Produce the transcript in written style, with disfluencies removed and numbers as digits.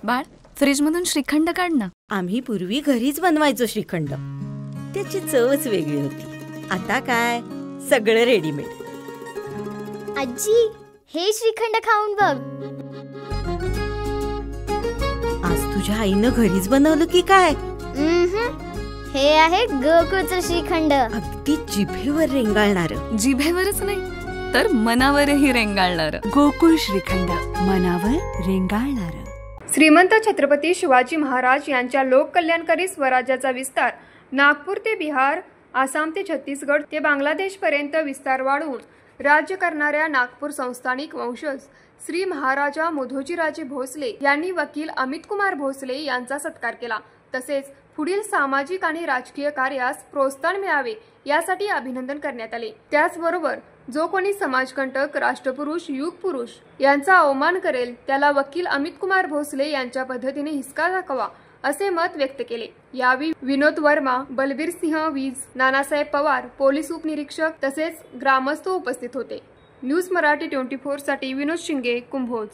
बाळ, फ्रीजमधून श्रीखंड काढ ना. आम्ही पूर्वी घरीच बनवायचो श्रीखंड. त्याची चवच वेगळी होती. आता काय सगळं रेडीमेड. आजी, हे श्रीखंड खाऊन बघ. आज तुझ्या आईनं घरीच बनवलं की काय? हे आहे गोकुळचं श्रीखंड. अगदी जिभेवर रेंगाळणार. जिभेवरच नाही तर मनावरही रेंगाळणार. गोकुळ श्रीखंड, मनावर रेंगाळणार. श्रीमंत छत्रपती शिवाजी महाराज यांच्या लोककल्याणकारी स्वराज्याचा विस्तार नागपूर ते बिहार, आसाम ते छत्तीसगड ते बांगलादेशपर्यंत विस्तार वाढवून राज्य करणाऱ्या नागपूर संस्थानिक वंशज श्री महाराजा मोधोजीराजे भोसले यांनी वकील अमित कुमार भोसले यांचा सत्कार केला. तसेच पुढील सामाजिक आणि राजकीय कार्यास प्रोत्साहन मिळावे यासाठी अभिनंदन करण्यात आले. त्याचबरोबर जो कोणी समाजकंटक, राष्ट्रपुरुष, युगपुरुष यांचा अवमान करेल त्याला वकील अमित कुमार भोसले यांच्या पद्धतीने हिसका दाखवा असे मत व्यक्त केले. यावेळी विनोद वर्मा, बलवीर सिंह वीज, नानासाहेब पवार, पोलीस उपनिरीक्षक तसेच ग्रामस्थ उपस्थित होते. न्यूज मराठी 24 साठी विनोद शिंगे, कुंभोज.